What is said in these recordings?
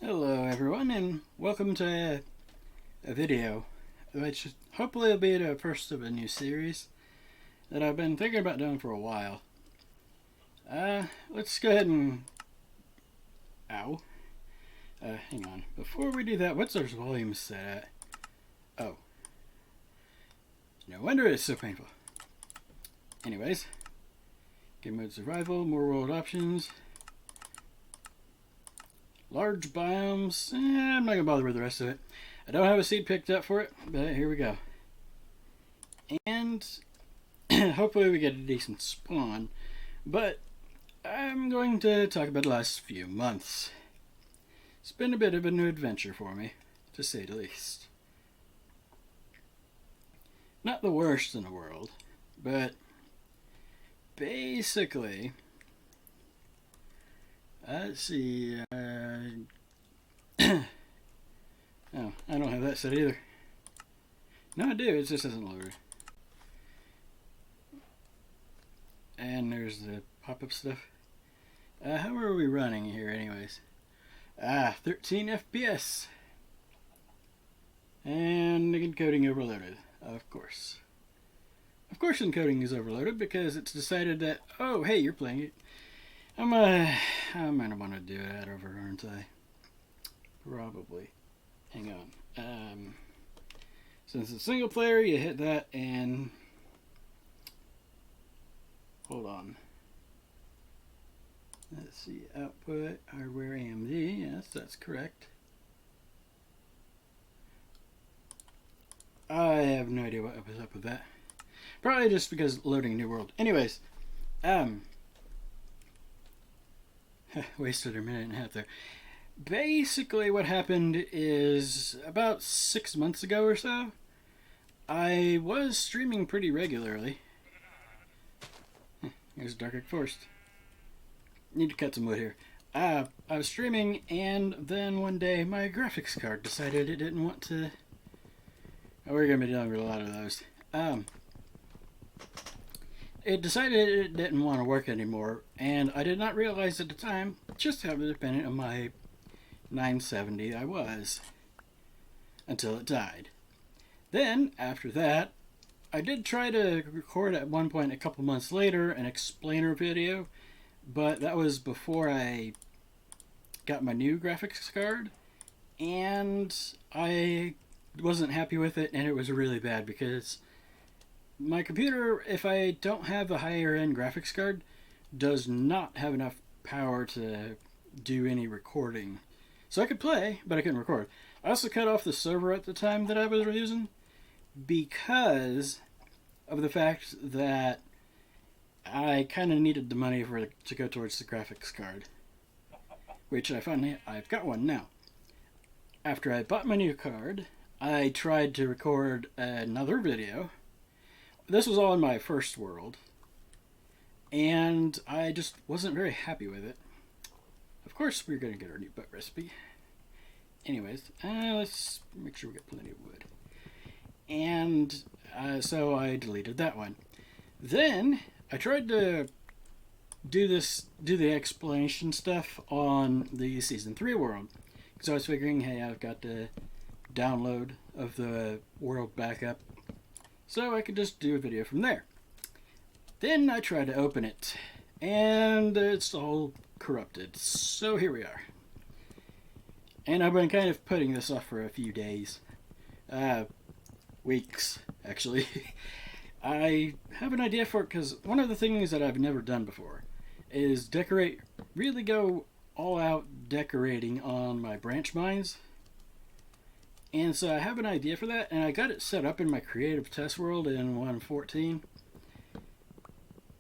Hello everyone and welcome to a video which hopefully will be the first of a new series that I've been thinking about doing for a while. Let's go ahead and... Ow. Hang on. Before we do that, what's our volume set at? Oh. No wonder it's so painful. Anyways. Game mode survival, more world options. Large biomes, I'm not going to bother with the rest of it. I don't have a seed picked up for it, but here we go. And hopefully we get a decent spawn. But I'm going to talk about the last few months. It's been a bit of a new adventure for me, to say the least. Not the worst in the world, but basically... Let's see. Oh, I don't have that set either. No, I do. It just doesn't load. And there's the pop-up stuff. How are we running here, anyways? 13 FPS. And encoding overloaded, of course. Of course encoding is overloaded because it's decided that, oh, hey, you're playing it. I'm gonna want to do that over, aren't I? Probably. Hang on. Since it's single player, you hit that and... Hold on. Let's see. Output, hardware, AMD. Yes, that's correct. I have no idea what was up with that. Probably just because loading New World. Anyways, wasted a minute and a half there. Basically what happened is about 6 months ago or so, I was streaming pretty regularly. Here's Dark Oak Forest. Need to cut some wood here. I was streaming and then one day my graphics card decided it didn't want to... Oh, we're going to be dealing with a lot of those. It decided it didn't want to work anymore, and I did not realize at the time just how dependent on my 970 I was, until it died. Then, after that, I did try to record at one point a couple months later an explainer video, but that was before I got my new graphics card, and I wasn't happy with it, and it was really bad because... My computer, if I don't have a higher end graphics card, does not have enough power to do any recording. So I could play, but I couldn't record. I also cut off the server at the time that I was using because of the fact that I kind of needed the money for it to go towards the graphics card, which I've got one now. After I bought my new card, I tried to record another video. This was all in my first world, and I just wasn't very happy with it. Of course, we're going to get our new butt recipe. Anyways, let's make sure we get plenty of wood. And so I deleted that one. Then I tried to do the explanation stuff on the Season 3 world. Because I was figuring, hey, I've got the download of the world backup. So I could just do a video from there. Then I tried to open it, and it's all corrupted. So here we are. And I've been kind of putting this off for a few days. Weeks, actually. I have an idea for it, because one of the things that I've never done before is really go all out decorating on my branch mines. And so I have an idea for that, and I got it set up in my creative test world in 1.14.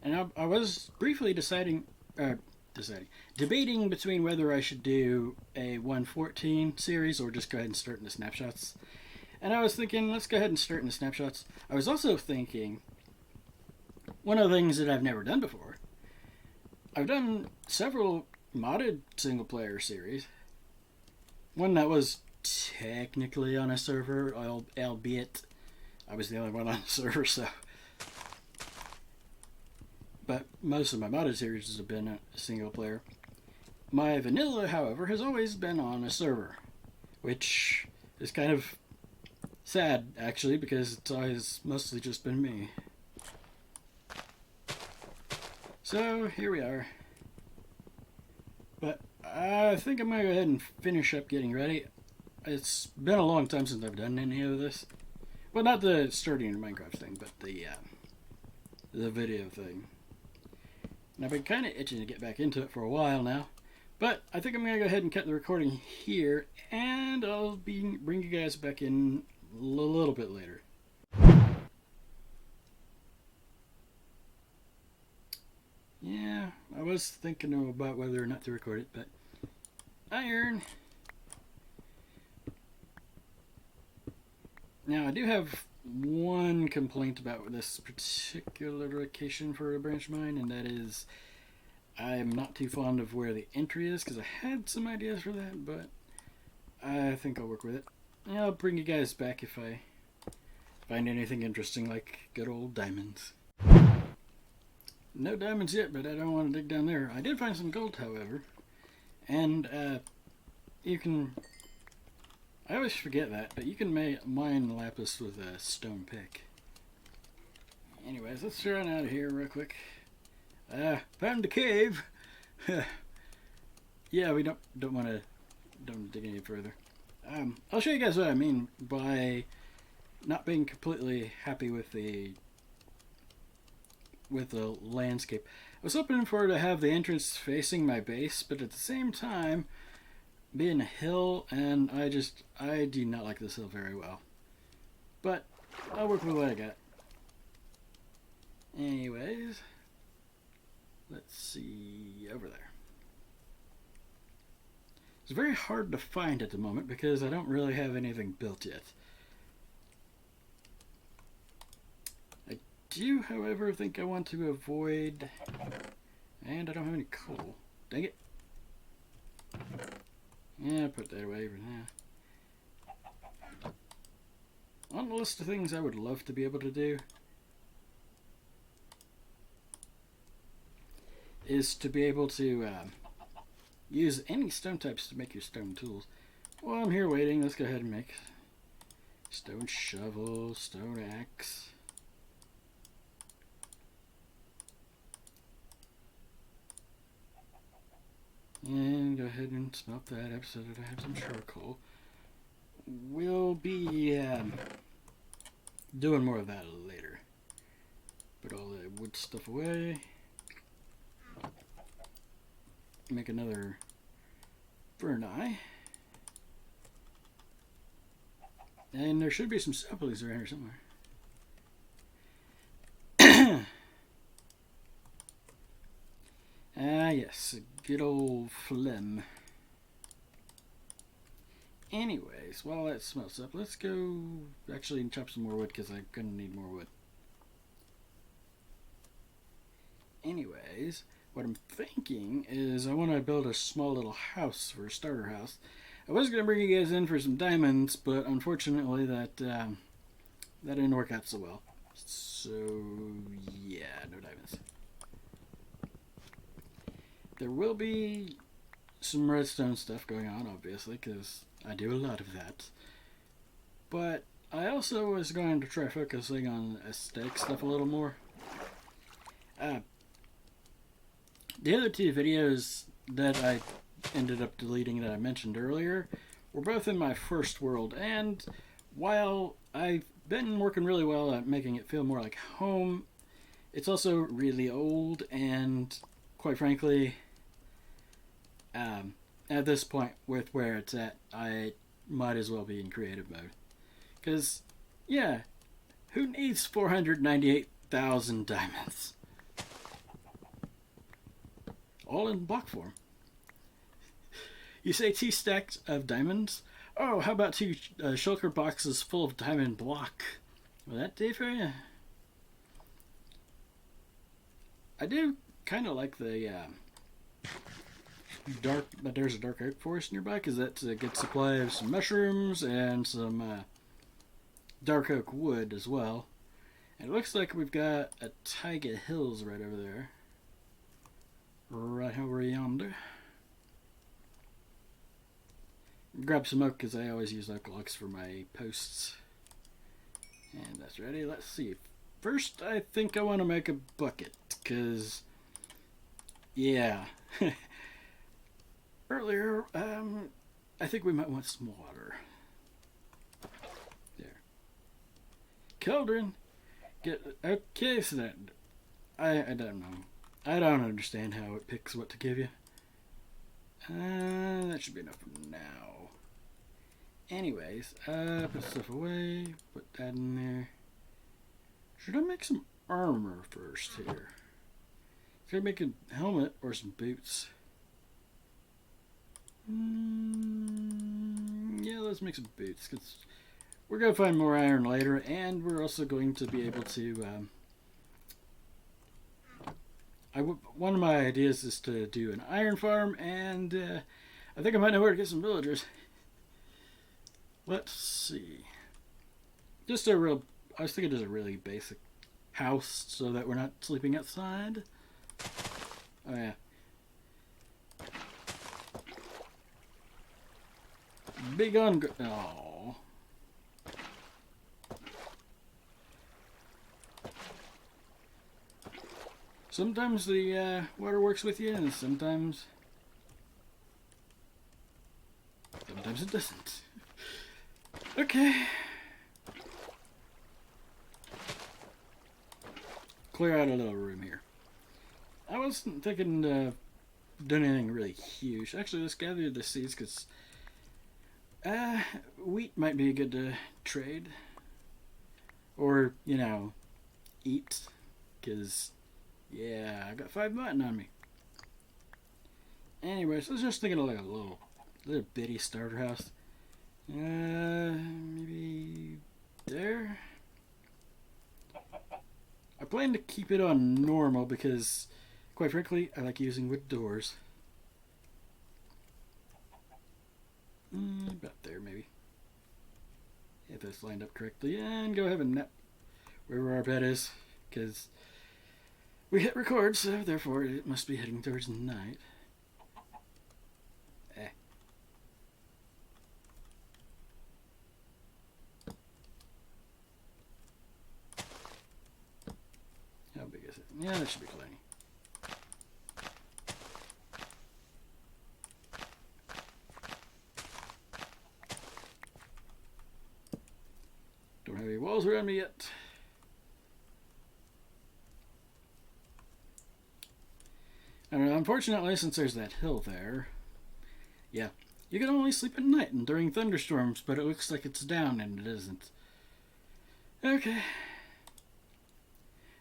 And I was briefly debating between whether I should do a 1.14 series or just go ahead and start in the snapshots. And I was thinking, let's go ahead and start in the snapshots. I was also thinking, one of the things that I've never done before, I've done several modded single player series. One that was technically on a server, albeit I was the only one on the server, so... But most of my modded series have been a single player. My vanilla, however, has always been on a server, which is kind of sad, actually, because it's always mostly just been me. So, here we are. But I think I'm going to go ahead and finish up getting ready. It's been a long time since I've done any of this. Well, not the starting Minecraft thing, but the video thing. And I've been kind of itching to get back into it for a while now. But I think I'm going to go ahead and cut the recording here, and I'll bring you guys back in a little bit later. Yeah, I was thinking about whether or not to record it, but iron. Now, I do have one complaint about this particular location for a branch mine, and that is I'm not too fond of where the entry is, because I had some ideas for that, but I think I'll work with it. And I'll bring you guys back if I find anything interesting, like good old diamonds. No diamonds yet, but I don't want to dig down there. I did find some gold, however, and you can... I always forget that, but you can mine lapis with a stone pick. Anyways, let's run out of here real quick. Found the cave. Yeah, we don't want to dig any further. I'll show you guys what I mean by not being completely happy with the landscape. I was hoping for to have the entrance facing my base, but at the same time being a hill, and I do not like this hill very well. But I'll work with what I got. Anyways, let's see over there. It's very hard to find at the moment because I don't really have anything built yet. I do, however, think I want to avoid... And I don't have any coal. Dang it. Yeah, put that away for now. On the list of things I would love to be able to do is to be able to use any stone types to make your stone tools. While I'm here waiting, let's go ahead and make stone shovel, stone axe. And go ahead and smelt that up so that I have some charcoal. We'll be doing more of that later. Put all the wood stuff away. Make another burn-eye. And there should be some saplings around here somewhere. Yes, a good old phlegm. Anyways, while that smells up, let's go actually chop some more wood because I'm going to need more wood. Anyways, what I'm thinking is I want to build a small little house for a starter house. I was going to bring you guys in for some diamonds, but unfortunately that didn't work out so well. So, yeah, no diamonds. There will be some redstone stuff going on, obviously, because I do a lot of that. But I also was going to try focusing on aesthetic stuff a little more. The other two videos that I ended up deleting that I mentioned earlier were both in my first world, and while I've been working really well at making it feel more like home, it's also really old, and quite frankly, at this point with where it's at, I might as well be in creative mode. Because, yeah, who needs 498,000 diamonds? All in block form. You say 2 stacks of diamonds? Oh, how about 2 shulker boxes full of diamond block? Will that do for you? I do kind of like the there's a dark oak forest nearby, because that's a good supply of some mushrooms and some dark oak wood as well. And it looks like we've got a taiga hills right over there. Right over yonder. grab some oak because I always use oak logs for my posts. And that's ready. Let's see. First, I think I want to make a bucket because, yeah. Earlier, I think we might want some water. There. Cauldron. Okay, so that I don't know. I don't understand how it picks what to give you. That should be enough for now. Anyways, put stuff away. Put that in there. Should I make some armor first here? Should I make a helmet or some boots? Yeah, let's make some boots because we're going to find more iron later, and we're also going to be able to. One of my ideas is to do an iron farm, and I think I might know where to get some villagers. Let's see. I was thinking just a really basic house so that we're not sleeping outside. Oh, yeah. Big on. Oh. Sometimes the water works with you, and sometimes it doesn't. Okay. Clear out a little room here. I wasn't thinking of doing anything really huge. Actually, let's gather the seeds because wheat might be good to trade. Or, eat. Because, yeah, I got 5 mutton on me. Anyways, I was just thinking of like a little bitty starter house. Maybe there. I plan to keep it on normal because, quite frankly, I like using wood doors. About there, maybe. If that's lined up correctly. And go have a nap wherever our bed is. Because we hit record, so therefore it must be heading towards night. How big is it? Yeah, that should be plenty. Don't have any walls around me yet. And unfortunately, since there's that hill there, yeah, you can only sleep at night and during thunderstorms, but it looks like it's down and it isn't. Okay.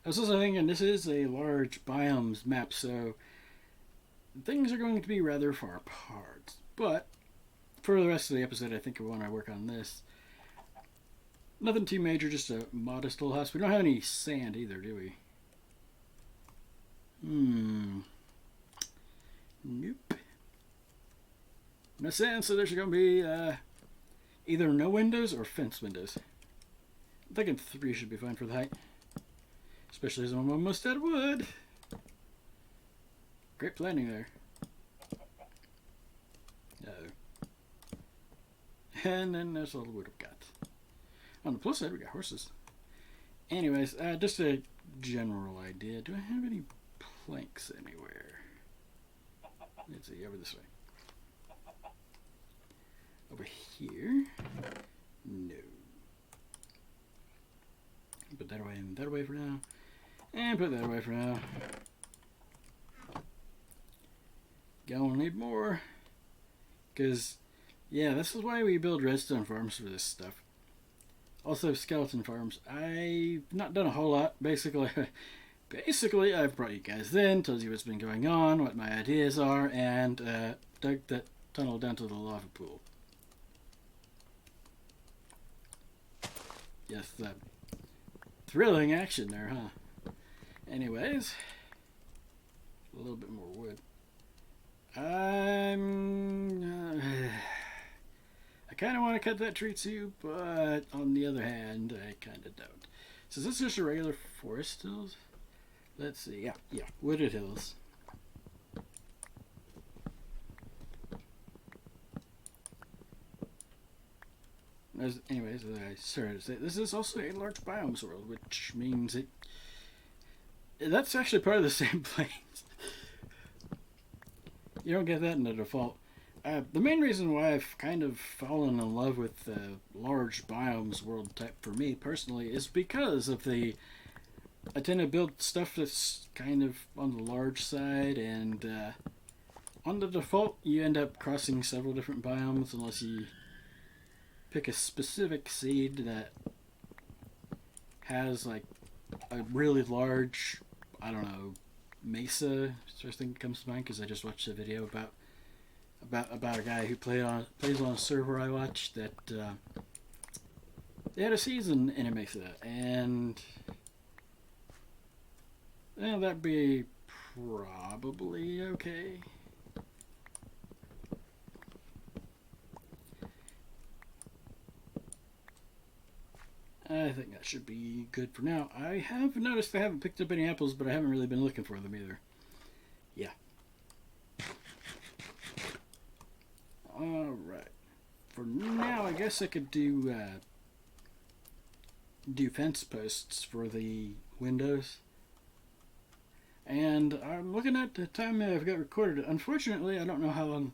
I was also thinking this is a large biomes map, so things are going to be rather far apart. But for the rest of the episode, I think I want to work on this. Nothing too major, just a modest little house. We don't have any sand either, do we? Nope. No sand, so there's going to be either no windows or fence windows. I'm thinking 3 should be fine for the height. Especially as I'm almost out of wood. Great planning there. And then there's all the wood I've got. On the plus side, we got horses. Anyways, just a general idea. Do I have any planks anywhere? Let's see, over this way. Over here? No. Put that away and that away for now. And put that away for now. Gonna need more. Because, yeah, this is why we build redstone farms for this stuff. Also, skeleton farms. I've not done a whole lot. Basically, I've brought you guys in, told you what's been going on, what my ideas are, and dug that tunnel down to the lava pool. Yes, thrilling action there, huh? Anyways, a little bit more wood. I kind of want to cut that tree too, but on the other hand, I kind of don't. So is this just a regular forest hills? Let's see. Yeah, wooded hills. Anyways, as I started to say, this is also a large biomes world, which means that's actually part of the same planes. You don't get that in the default. The main reason why I've kind of fallen in love with the large biomes world type for me personally is because of the. I tend to build stuff that's kind of on the large side, and on the default, you end up crossing several different biomes unless you pick a specific seed that has like a really large, I don't know, mesa. First thing that comes to mind because I just watched a video about a guy who plays on a server I watched that they had a season in a mesa, and that'd be probably okay. I think that should be good for now. I have noticed I haven't picked up any apples, but I haven't really been looking for them either. Yeah. Alright. For now, I guess I could do fence posts for the windows. And I'm looking at the time I've got recorded. Unfortunately, I don't know how long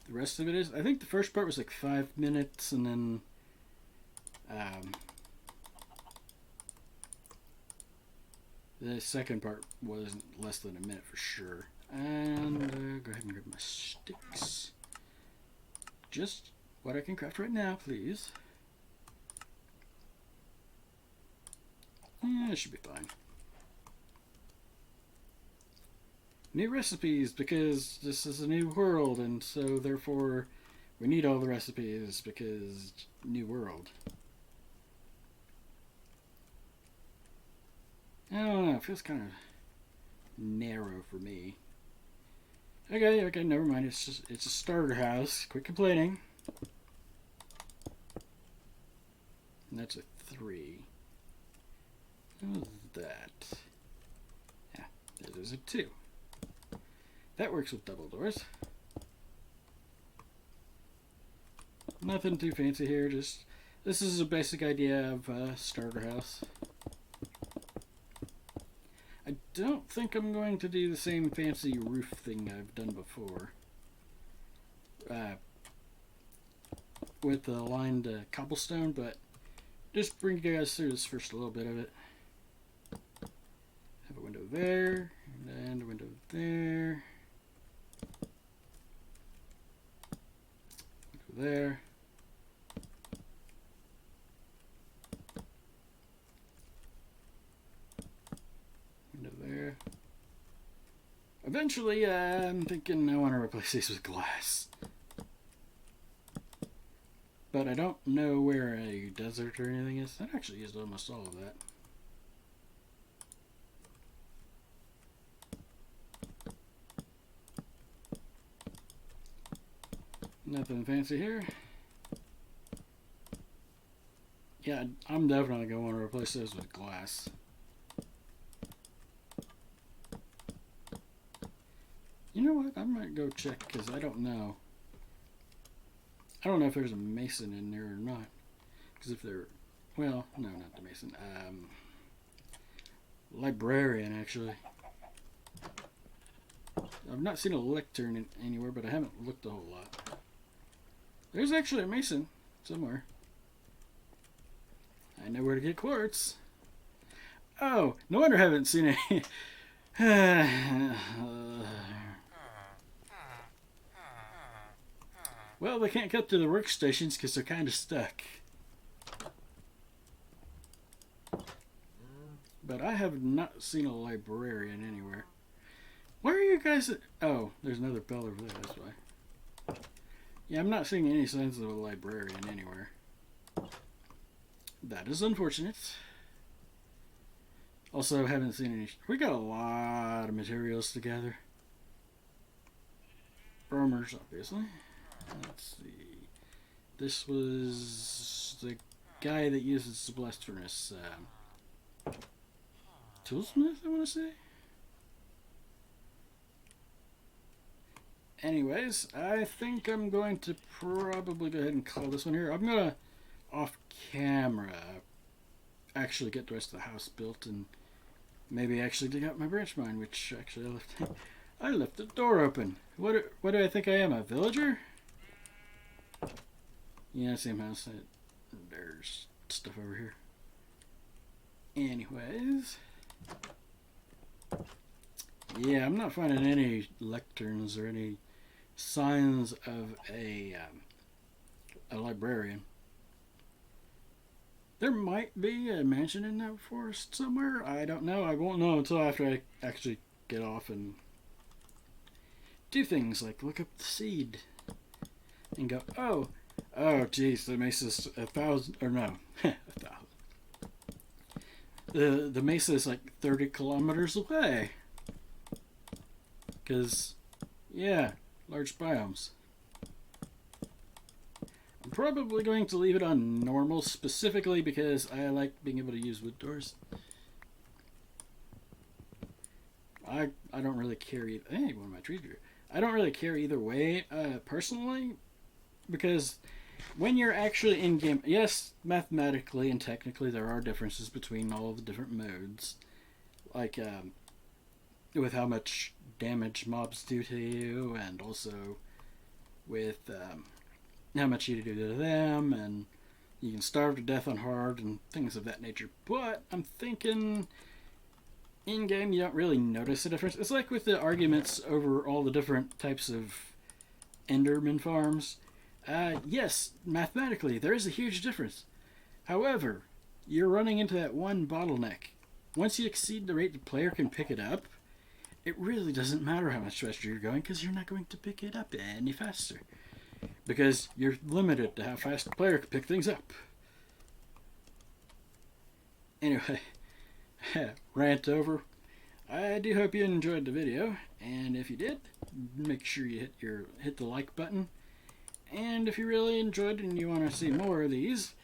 the rest of it is. I think the first part was like 5 minutes, and then the second part was less than a minute for sure. And go ahead and grab my sticks. Just what I can craft right now, please. Yeah, it should be fine. New recipes, because this is a new world, and so therefore we need all the recipes because new world. I don't know, it feels kind of narrow for me. Okay, never mind. It's a starter house. Quit complaining. And that's a 3. How's that? Yeah, there's a 2. That works with double doors. Nothing too fancy here. Just this is a basic idea of a starter house. I don't think I'm going to do the same fancy roof thing I've done before. With the lined cobblestone, but just bring you guys through this first little bit of it. Have a window there, and a window there. Window there. There. Eventually, I'm thinking I want to replace these with glass. But I don't know where a desert or anything is. That actually used almost all of that. Nothing fancy here. Yeah, I'm definitely going to want to replace those with glass. You know what? I might go check because I don't know. I don't know if there's a mason in there or not. Because if there, well, no, not the mason. Librarian actually. I've not seen a lectern anywhere, but I haven't looked a whole lot. There's actually a mason somewhere. I know where to get quartz. Oh, no wonder I haven't seen any. Well, they can't get to the workstations because they're kind of stuck. But I have not seen a librarian anywhere. Where are you guys? Oh, there's another bell over there, that's why. Yeah, I'm not seeing any signs of a librarian anywhere. That is unfortunate. Also, haven't seen any. We got a lot of materials to gather. Bromers, obviously. Let's see. This was the guy that uses the blast furnace. Toolsmith, I want to say. Anyways, I think I'm going to probably go ahead and call this one here. I'm going to off camera actually get the rest of the house built and maybe actually dig out my branch mine, which actually I left the door open. What do I think I am, a villager? Yeah, same house. There's stuff over here. Anyways, yeah, I'm not finding any lecterns or any signs of a librarian. There might be a mansion in that forest somewhere. I don't know. I won't know until after I actually get off and do things like look up the seed and go, oh, geez, the mesa's 1,000, or no, 1,000. The mesa is like 30 kilometers away. Because, yeah, large biomes. I'm probably going to leave it on normal, specifically because I like being able to use wood doors. I don't really care either. Hey, one of my trees grew. I don't really care either way, personally, because when you're actually in game, yes, mathematically and technically there are differences between all of the different modes, like with how much damage mobs do to you, and also with how much you do to them, and you can starve to death on hard and things of that nature. But I'm thinking in game you don't really notice the difference. It's like with the arguments over all the different types of Enderman farms. Yes, mathematically there is a huge difference. However, you're running into that one bottleneck. Once you exceed the rate the player can pick it up, it really doesn't matter how much faster you're going, because you're not going to pick it up any faster. Because you're limited to how fast the player can pick things up. Anyway, rant over. I do hope you enjoyed the video, and if you did, make sure you hit the like button. And if you really enjoyed and you want to see more of these,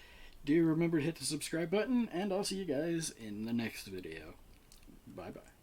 do remember to hit the subscribe button, and I'll see you guys in the next video. Bye bye.